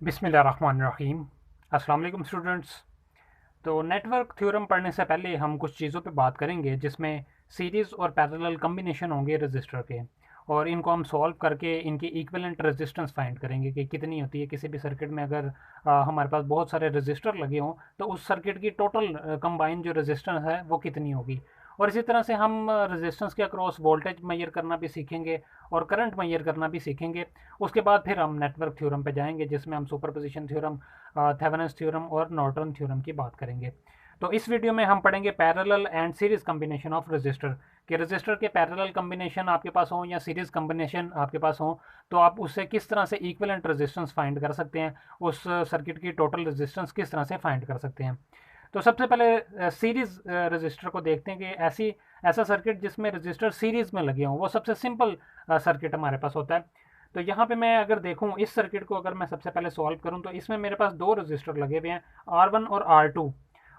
बिस्मिल्लाहिर्रहमानिर्रहीम। अस्सलाम वालेकुम स्टूडेंट्स। तो नेटवर्क थ्योरम पढ़ने से पहले हम कुछ चीज़ों पे बात करेंगे जिसमें सीरीज़ और पैरेलल कम्बिनेशन होंगे रजिस्टर के, और इनको हम सॉल्व करके इनकी इक्विवेलेंट रेजिस्टेंस फाइंड करेंगे कि कितनी होती है किसी भी सर्किट में। अगर हमारे पास बहुत सारे रजिस्टर लगे हों तो उस सर्किट की टोटल कंबाइन जो रेजिस्टेंस है वो कितनी होगी। और इसी तरह से हम रेजिस्टेंस के अक्रॉस वोल्टेज मेजर करना भी सीखेंगे और करंट मेजर करना भी सीखेंगे। उसके बाद फिर हम नेटवर्क थ्योरम पे जाएंगे जिसमें हम सुपरपोजिशन थ्योरम, थेवेनिन्स थ्योरम और नॉर्टन थ्योरम की बात करेंगे। तो इस वीडियो में हम पढ़ेंगे parallel and series combination of register, कि रजिस्टर के पैरेलल कम्बिनेशन आपके पास हो या सीरीज कम्बिनेशन आपके पास हो तो आप उससे किस तरह से इक्विवेलेंट रेजिस्टेंस फाइंड कर सकते हैं, उस सर्किट की टोटल रेजिस्टेंस किस तरह से फाइंड कर सकते हैं। तो सबसे पहले सीरीज रजिस्टर को देखते हैं कि ऐसा सर्किट जिसमें रजिस्टर सीरीज में लगे हों, वो सबसे सिंपल सर्किट हमारे पास होता है। तो यहाँ पे मैं अगर देखूँ इस सर्किट को, अगर मैं सबसे पहले सॉल्व करूँ तो इसमें मेरे पास दो रजिस्टर लगे हुए हैं, R1 और R2।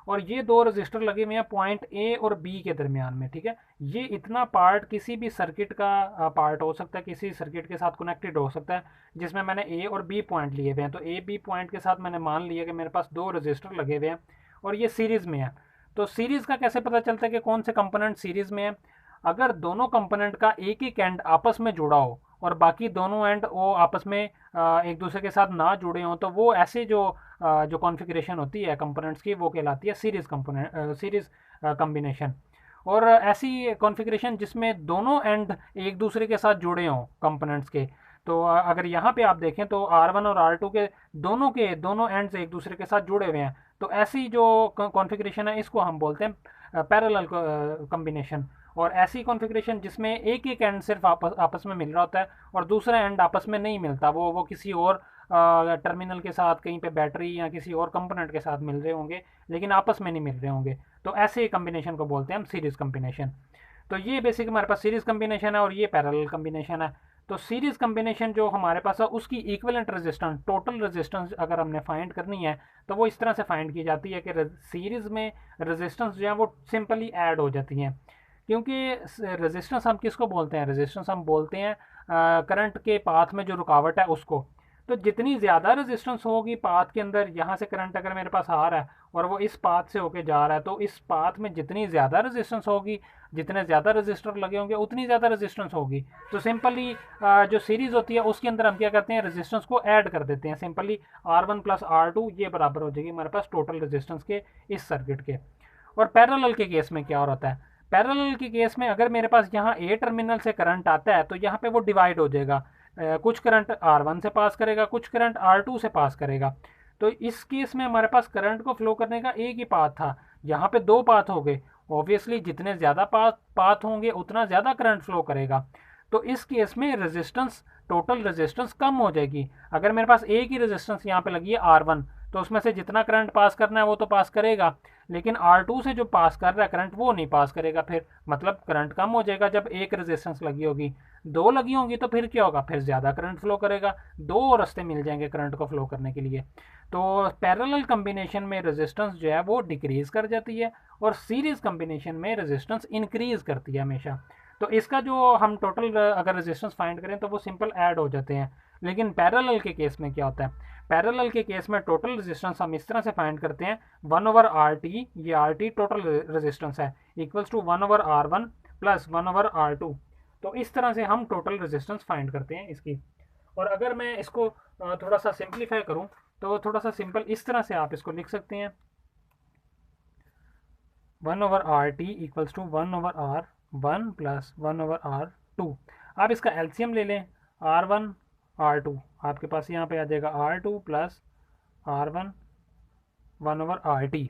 और ये दो रजिस्टर लगे हुए हैं पॉइंट ए और बी के दरमियान में, ठीक है। ये इतना पार्ट किसी भी सर्किट का पार्ट हो सकता है, किसी सर्किट के साथ कनेक्टेड हो सकता है, जिसमें मैंने ए और बी पॉइंट लिए हुए हैं। तो ए बी पॉइंट के साथ मैंने मान लिया कि मेरे पास दो रजिस्टर लगे हुए हैं और ये सीरीज़ में है। तो सीरीज़ का कैसे पता चलता है कि कौन से कंपोनेंट सीरीज़ में है? अगर दोनों कंपोनेंट का एक एक एंड आपस में जुड़ा हो और बाकी दोनों एंड वो आपस में एक दूसरे के साथ ना जुड़े हों, तो वो ऐसे जो कॉन्फ़िगरेशन होती है कंपोनेंट्स की, वो कहलाती है सीरीज़ कंपोनेंट, सीरीज़ कम्बिनेशन। और ऐसी कॉन्फ़िगरेशन जिसमें दोनों एंड एक दूसरे के साथ जुड़े हों कंपोनेंट्स के। तो अगर यहाँ पे आप देखें तो R1 और R2 के दोनों एंड्स एक दूसरे के साथ जुड़े हुए हैं, तो ऐसी जो कॉन्फ़िगरेशन है इसको हम बोलते हैं पैरेलल कम्बिनेशन। और ऐसी कॉन्फ़िगरेशन जिसमें एक एक एंड सिर्फ आपस में मिल रहा होता है और दूसरा एंड आपस में नहीं मिलता, वो किसी और टर्मिनल के साथ, कहीं पे बैटरी या किसी और कंपोनेंट के साथ मिल रहे होंगे लेकिन आपस में नहीं मिल रहे होंगे। तो ऐसे कम्बिनेशन को बोलते हैं हम सीरीज़ कम्बिनेशन। तो ये बेसिक हमारे पास सीरीज़ कम्बिनेशन है और ये पैरेलल कम्बिनेशन है। तो सीरीज़ कम्बिनेशन जो हमारे पास है उसकी इक्विवेलेंट रेजिस्टेंस, टोटल रेजिस्टेंस अगर हमने फाइंड करनी है तो वो इस तरह से फाइंड की जाती है कि सीरीज़ में रेजिस्टेंस जो है वो सिंपली ऐड हो जाती हैं। क्योंकि रेजिस्टेंस हम किसको बोलते हैं? रेजिस्टेंस हम बोलते हैं करंट के पाथ में जो रुकावट है उसको। तो जितनी ज़्यादा रेजिस्टेंस होगी पाथ के अंदर, यहाँ से करंट अगर मेरे पास आ रहा है और वो इस पाथ से होके जा रहा है, तो इस पाथ में जितनी ज़्यादा रेजिस्टेंस होगी, जितने ज़्यादा रजिस्टर लगे होंगे उतनी ज़्यादा रेजिस्टेंस होगी। तो सिंपली जो सीरीज़ होती है उसके अंदर हम क्या करते हैं, रेजिस्टेंस को ऐड कर देते हैं। सिंपली R1 प्लस R2 ये बराबर हो जाएगी हमारे पास टोटल रेजिस्टेंस के इस सर्किट के। और पैरेलल के केस में क्या हो रहा है? पैरेलल के केस में अगर मेरे पास यहाँ ए टर्मिनल से करंट आता है तो यहाँ पे वो डिवाइड हो जाएगा। कुछ करंट R1 से पास करेगा, कुछ करंट R2 से पास करेगा। तो इस केस में हमारे पास करंट को फ्लो करने का एक ही पाथ था, यहाँ पे दो पाथ हो गए। ऑब्वियसली जितने ज़्यादा पाथ होंगे उतना ज़्यादा करंट फ्लो करेगा। तो इस केस में रेजिस्टेंस, टोटल रेजिस्टेंस कम हो जाएगी। अगर मेरे पास एक ही रेजिस्टेंस यहाँ पे लगी है R1, तो उसमें से जितना करंट पास करना है वो तो पास करेगा, लेकिन R2 से जो पास कर रहा है करंट वो नहीं पास करेगा। फिर मतलब करंट कम हो जाएगा जब एक रेजिस्टेंस लगी होगी। दो लगी होंगी तो फिर क्या होगा? फिर ज़्यादा करंट फ्लो करेगा, दो रास्ते मिल जाएंगे करंट को फ्लो करने के लिए। तो पैरेलल कम्बिनेशन में रेजिस्टेंस जो है वो डिक्रीज कर जाती है और सीरीज कम्बिनेशन में रेजिस्टेंस इंक्रीज करती है हमेशा। तो इसका जो हम टोटल अगर रेजिस्टेंस फाइंड करें तो वो सिंपल ऐड हो जाते हैं। लेकिन पैरेलल के केस में क्या होता है? पैरेलल के केस में टोटल रेजिस्टेंस हम इस तरह से फाइंड करते हैं, 1/RT, ये RT टोटल रेजिस्टेंस है, equals to 1/R1 plus 1/R2। तो इस तरह से हम टोटल रेजिस्टेंस फाइंड करते हैं इसकी। और अगर मैं इसको थोड़ा सा सिंप्लीफाई करूं तो थोड़ा सा सिंपल इस तरह से आप इसको लिख सकते हैं, 1/RT equals to 1/R1 plus 1/R2। आप इसका एलसीएम ले लें, R1 R2, आपके पास यहाँ पे आ जाएगा R2 प्लस R1 1/RT।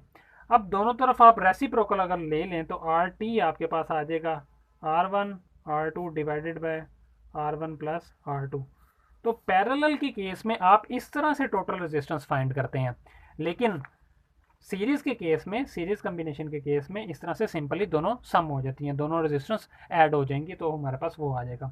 अब दोनों तरफ आप रेसिप्रोकल अगर ले लें तो RT आपके पास आ जाएगा R1 R2 divided by R1 plus R2। तो पैरेलल के केस में आप इस तरह से टोटल रेजिस्टेंस फाइंड करते हैं, लेकिन सीरीज के केस में, सीरीज कम्बिनेशन के केस में इस तरह से सिंपली दोनों सम हो जाती हैं, दोनों रेजिस्टेंस ऐड हो जाएंगी, तो हमारे पास वो आ जाएगा।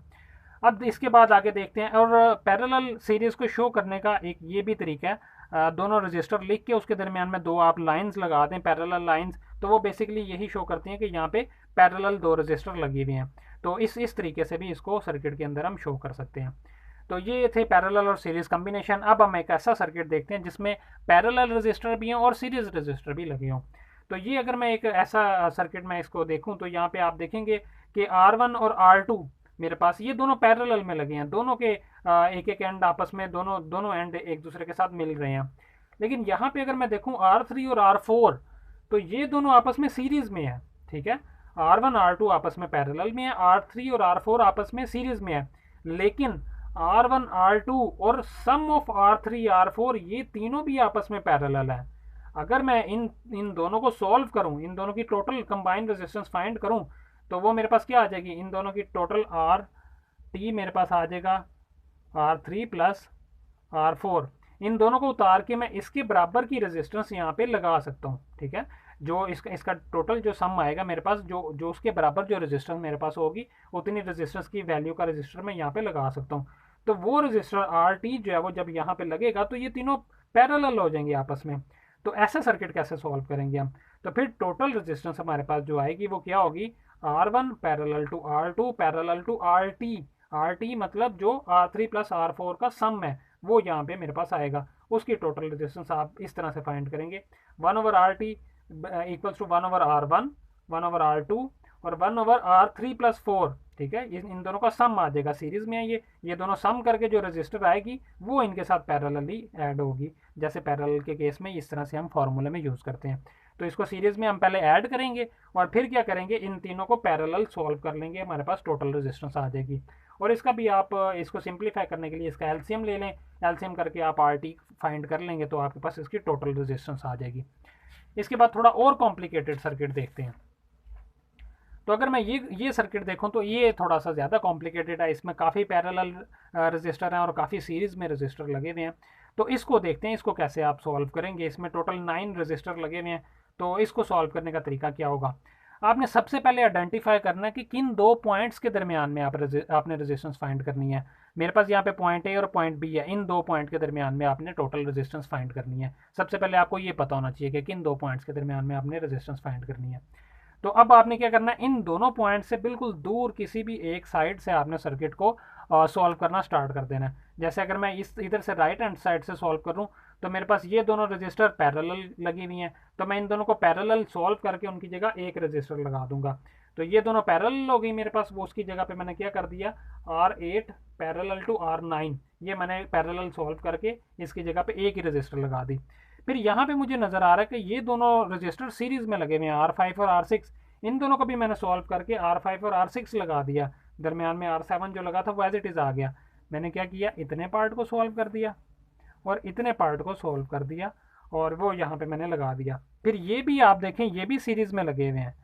अब इसके बाद आगे देखते हैं। और पैरेलल सीरीज को शो करने का एक ये भी तरीका है, दोनों रजिस्टर लिख के उसके दरमियान में दो आप लाइंस लगा दें, पैरेलल लाइंस, तो वो बेसिकली यही शो करती हैं कि यहाँ पे पैरेलल दो रजिस्टर लगी हुई हैं। तो इस तरीके से भी इसको सर्किट के अंदर हम शो कर सकते हैं। तो ये थे पैरेलल और सीरीज कम्बिनेशन। अब हम एक ऐसा सर्किट देखते हैं जिसमें पैरेलल रजिस्टर भी हों और सीरीज रजिस्टर भी लगे हों। तो ये अगर मैं एक ऐसा सर्किट में इसको देखूं तो यहाँ पे आप देखेंगे कि R1 और R2 मेरे पास ये दोनों पैरेलल में लगे हैं, दोनों के एक एक एंड आपस में दोनों एंड एक दूसरे के साथ मिल रहे हैं। लेकिन यहाँ पे अगर मैं देखूं R3 और R4 तो ये दोनों आपस में सीरीज में है, ठीक है। R1 R2 आपस में पैरेलल में है, R3 और R4 आपस में सीरीज में है, लेकिन R1 R2 और सम ऑफ R3 R4 ये तीनों भी आपस में पैरेलल है। अगर मैं इन इन दोनों को सॉल्व करूं, इन दोनों की टोटल कंबाइंड रेजिस्टेंस फाइंड करूं, तो वो मेरे पास क्या आ जाएगी, इन दोनों की टोटल आर टी मेरे पास आ जाएगा R3 प्लस R4। इन दोनों को उतार के मैं इसके बराबर की रेजिस्टेंस यहाँ पे लगा सकता हूँ, ठीक है। जो इसका टोटल जो सम आएगा मेरे पास, जो उसके बराबर जो रेजिस्टेंस मेरे पास होगी उतनी रेजिस्टेंस की वैल्यू का रजिस्टर मैं यहाँ पे लगा सकता हूँ। तो वो रजिस्टर RT जो है वो जब यहाँ पे लगेगा तो ये तीनों पैरेलल हो जाएंगे आपस में। तो ऐसा सर्किट कैसे सॉल्व करेंगे हम, तो फिर टोटल रेजिस्टेंस हमारे पास जो आएगी वो क्या होगी, R1 parallel to R2 parallel to RT। RT मतलब जो R3 प्लस R4 का सम है वो यहाँ पे मेरे पास आएगा। उसकी टोटल रेजिस्टेंस आप इस तरह से फाइंड करेंगे, 1/RT equals to 1/R1 1/R2 और 1/R3+4, ठीक है। इन दोनों का सम आ जाएगा, सीरीज में है ये दोनों सम करके जो रजिस्टर आएगी वो इनके साथ पैरेलली ऐड होगी, जैसे पैरेलल के केस में इस तरह से हम फॉर्मूले में यूज़ करते हैं। तो इसको सीरीज में हम पहले ऐड करेंगे और फिर क्या करेंगे, इन तीनों को पैरेलल सॉल्व कर लेंगे, हमारे पास टोटल रेजिस्टेंस आ जाएगी। और इसका भी आप इसको सिंप्लीफाई करने के लिए इसका एलसीएम ले लें, एलसीएम करके आप RT फाइंड कर लेंगे तो आपके पास इसकी टोटल रेजिस्टेंस आ जाएगी। इसके बाद थोड़ा और कॉम्प्लिकेटेड सर्किट देखते हैं। तो अगर मैं ये सर्किट देखूं तो ये थोड़ा सा ज़्यादा कॉम्प्लिकेटेड है, इसमें काफ़ी पैरेलल रजिस्टर हैं और काफ़ी सीरीज़ में रजिस्टर लगे हुए हैं। तो इसको देखते हैं, इसको कैसे आप सॉल्व करेंगे। इसमें टोटल 9 रजिस्टर लगे हुए हैं, तो इसको सॉल्व करने का तरीका क्या होगा। आपने सबसे पहले आइडेंटिफाई करना है कि किन दो पॉइंट्स के दरमियान में आपने रेजिस्टेंस फाइंड करनी है। मेरे पास यहाँ पे पॉइंट A और पॉइंट B है, इन दो पॉइंट के दरमियान में आपने टोटल रेजिस्टेंस फाइंड करनी है। सबसे पहले आपको ये पता होना चाहिए कि किन दो पॉइंट्स के दरमियान में आपने रेजिस्टेंस फाइंड करनी है। तो अब आपने क्या करना है, इन दोनों पॉइंट से बिल्कुल दूर किसी भी एक साइड से आपने सर्किट को सॉल्व करना स्टार्ट कर देना है। जैसे अगर मैं इधर से राइट हैंड साइड से सॉल्व करूं तो मेरे पास ये दोनों रजिस्टर पैरेलल लगी हुई हैं, तो मैं इन दोनों को पैरेलल सॉल्व करके उनकी जगह एक रजिस्टर लगा दूंगा। तो ये दोनों पैरेलल हो गई मेरे पास, वो उसकी जगह पे मैंने क्या कर दिया, R8 पैरेलल टू R9, ये मैंने पैरेलल सॉल्व करके इसकी जगह पे एक ही रजिस्टर लगा दी। फिर यहाँ पे मुझे नज़र आ रहा है कि ये दोनों रजिस्टर सीरीज में लगे हुए हैं, R5 और R6। इन दोनों को भी मैंने सॉल्व करके R5 और R6 लगा दिया, दरमियान में R7 जो लगा था वो एज इट इज़ आ गया। मैंने क्या किया, इतने पार्ट को सॉल्व कर दिया और इतने पार्ट को सॉल्व कर दिया और वो यहाँ पे मैंने लगा दिया। फिर ये भी आप देखें, ये भी सीरीज़ में लगे हुए हैं,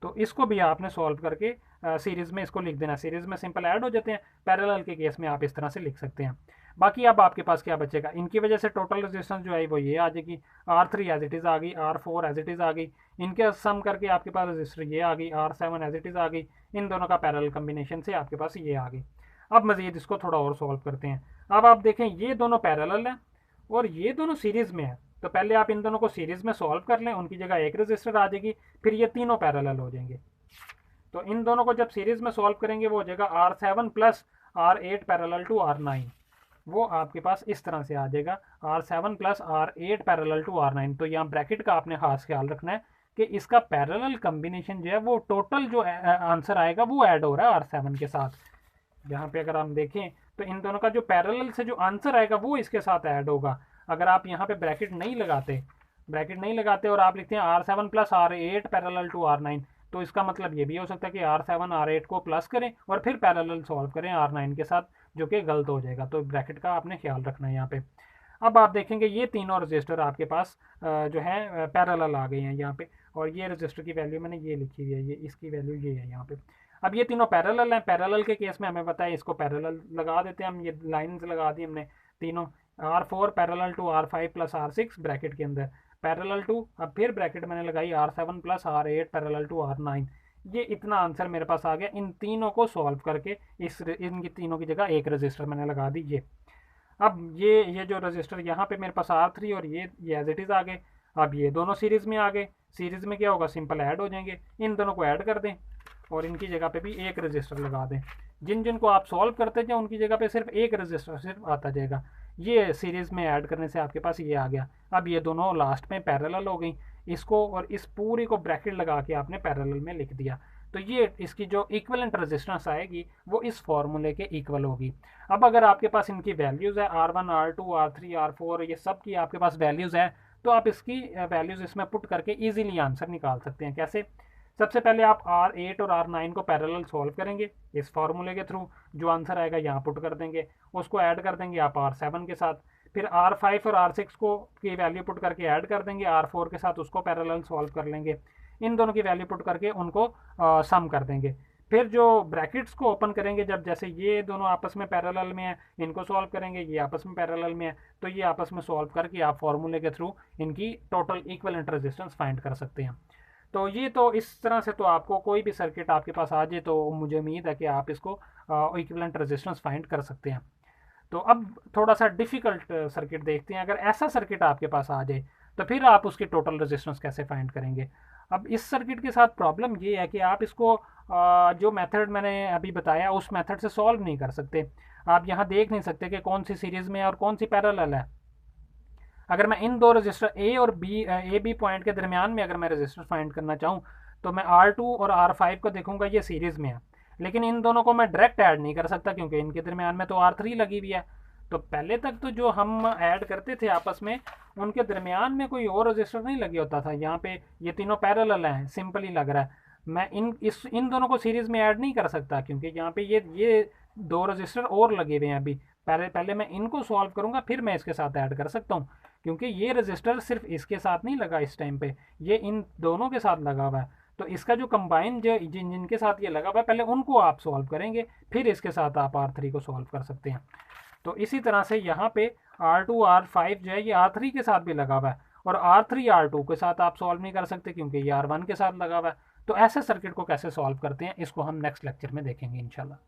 तो इसको भी आपने सॉल्व करके सीरीज़ में इसको लिख देना। सीरीज़ में सिंपल ऐड हो जाते हैं, पैरेलल के केस में आप इस तरह से लिख सकते हैं। बाकी अब आपके पास क्या बचेगा, इनकी वजह से टोटल रेजिस्टेंस जो है वो ये आ जाएगी, R3 एज इट इज़ आ गई, R4 एज इट इज़ आ गई, इनके सम करके आपके पास रजिस्टर ये आ गई, R7 एज इट इज़ आ गई, इन दोनों का पैरेलल कम्बिनेशन से आपके पास ये आ गई। अब मज़ीद इसको थोड़ा और सॉल्व करते हैं। अब आप देखें ये दोनों पैरेलल हैं और ये दोनों सीरीज़ में है, तो पहले आप इन दोनों को सीरीज़ में सॉल्व कर लें, उनकी जगह एक रजिस्टर आ जाएगी, फिर ये तीनों पैरेलल हो जाएंगे। तो इन दोनों को जब सीरीज़ में सॉल्व करेंगे वो हो जाएगा R7 plus R8 parallel to R9, वो आपके पास इस तरह से आ जाएगा, R7 plus R8 parallel to R9। तो यहाँ ब्रैकेट का आपने खास ख्याल रखना है कि इसका पैरेलल कम्बिनेशन जो है वो टोटल जो आंसर आएगा वो ऐड हो रहा है R7 के साथ। यहाँ पे अगर हम देखें तो इन दोनों का जो पैरेलल से जो आंसर आएगा वो इसके साथ ऐड होगा। अगर आप यहाँ पे ब्रैकेट नहीं लगाते और आप लिखते हैं R7 plus R8 parallel to R9, तो इसका मतलब ये भी हो सकता है कि R7 R8 को प्लस करें और फिर पैरेलल सॉल्व करें R9 के साथ, जो कि गलत हो जाएगा। तो ब्रैकेट का आपने ख्याल रखना है यहाँ पे। अब आप देखेंगे ये तीनों रजिस्टर आपके पास जो है पैरेलल आ गए हैं यहाँ पे, और ये रजिस्टर की वैल्यू मैंने ये लिखी हुई है, ये इसकी वैल्यू ये है यहाँ पे। अब ये तीनों पैरेलल हैं, पैरेलल के केस में हमें पता है इसको पैरेलल लगा देते हैं हम, ये लाइन्स लगा दी हमने तीनों, R4 parallel to R5 plus R6 bracket के अंदर पैरेलल टू, अब फिर ब्रैकेट मैंने लगाई R7 plus R8 parallel to R9। ये इतना आंसर मेरे पास आ गया इन तीनों को सॉल्व करके, इनकी तीनों की जगह एक रजिस्टर मैंने लगा दी ये। अब ये जो रजिस्टर यहाँ पे मेरे पास R3 और ये एज इट इज़ आ गए। अब ये दोनों सीरीज़ में आ गए, सीरीज़ में क्या होगा, सिंपल ऐड हो जाएंगे, इन दोनों को ऐड कर दें और इनकी जगह पे भी एक रजिस्टर लगा दें। जिन जिन को आप सॉल्व करते जाए उनकी जगह पे सिर्फ एक रजिस्टर सिर्फ आता जाएगा। ये सीरीज़ में ऐड करने से आपके पास ये आ गया। अब ये दोनों लास्ट में पैरेलल हो गई, इसको और इस पूरी को ब्रैकेट लगा के आपने पैरेलल में लिख दिया। तो ये इसकी जो इक्वलेंट रेजिस्टेंस आएगी वो इस फॉर्मूले के इक्वल होगी। अब अगर आपके पास इनकी वैल्यूज़ है R1 R2 R3 R4, ये सब की आपके पास वैल्यूज़ है, तो आप इसकी वैल्यूज़ इसमें पुट करके इजीली आंसर निकाल सकते हैं। कैसे? सबसे पहले आप R8 और R9 को पैरेलल सॉल्व करेंगे इस फार्मूले के थ्रू, जो आंसर आएगा यहाँ पुट कर देंगे, उसको ऐड कर देंगे आप R7 के साथ। फिर R5 और R6 को की वैल्यू पुट करके ऐड कर देंगे R4 के साथ, उसको पैरेलल सॉल्व कर लेंगे। इन दोनों की वैल्यू पुट करके उनको सम कर देंगे। फिर जो ब्रैकेट्स को ओपन करेंगे, जब जैसे ये दोनों आपस में पैरेलल में है, इनको सॉल्व करेंगे, ये आपस में पैरेलल में है, तो ये आपस में सॉल्व करके आप फार्मूले के थ्रू इनकी टोटल इक्विवेलेंट रेजिस्टेंस फाइंड कर सकते हैं। तो ये तो इस तरह से तो आपको कोई भी सर्किट आपके पास आ जाए तो मुझे उम्मीद है कि आप इसको इक्विवेलेंट रेजिस्टेंस फाइंड कर सकते हैं। तो अब थोड़ा सा डिफ़िकल्ट सर्किट देखते हैं। अगर ऐसा सर्किट आपके पास आ जाए तो फिर आप उसकी टोटल रेजिस्टेंस कैसे फाइंड करेंगे। अब इस सर्किट के साथ प्रॉब्लम ये है कि आप इसको जो मेथड मैंने अभी बताया उस मेथड से सॉल्व नहीं कर सकते। आप यहाँ देख नहीं सकते कि कौन सी सीरीज़ में है और कौन सी पैरेलल है। अगर मैं इन दो रजिस्टर ए बी पॉइंट के दरमियान में अगर मैं रजिस्टर फाइंड करना चाहूँ तो मैं R2 और R5 को देखूंगा, ये सीरीज़ में है, लेकिन इन दोनों को मैं डायरेक्ट ऐड नहीं कर सकता क्योंकि इनके दरमियान में तो R3 लगी हुई है। तो पहले तक तो जो हम ऐड करते थे आपस में, उनके दरमियान में कोई और रजिस्टर नहीं लगे होता था। यहाँ पे ये तीनों पैरेलल हैं, सिंपल ही लग रहा है। मैं इन दोनों को सीरीज़ में ऐड नहीं कर सकता क्योंकि यहाँ पे ये दो रजिस्टर और लगे हुए हैं। अभी पहले पहले मैं इनको सॉल्व करूँगा, फिर मैं इसके साथ ऐड कर सकता हूँ, क्योंकि ये रजिस्टर सिर्फ इसके साथ नहीं लगा इस टाइम पे, ये इन दोनों के साथ लगा हुआ है। तो इसका जो कंबाइन जो जिनके साथ ये लगा हुआ है, पहले उनको आप सॉल्व करेंगे, फिर इसके साथ आप R3 को सॉल्व कर सकते हैं। तो इसी तरह से यहाँ पे R2 R5 जो है ये R3 के साथ भी लगा हुआ है, और R3 R2 के साथ आप सॉल्व नहीं कर सकते क्योंकि ये R1 के साथ लगा हुआ है। तो ऐसे सर्किट को कैसे सॉल्व करते हैं इसको हम नेक्स्ट लेक्चर में देखेंगे इंशाल्लाह।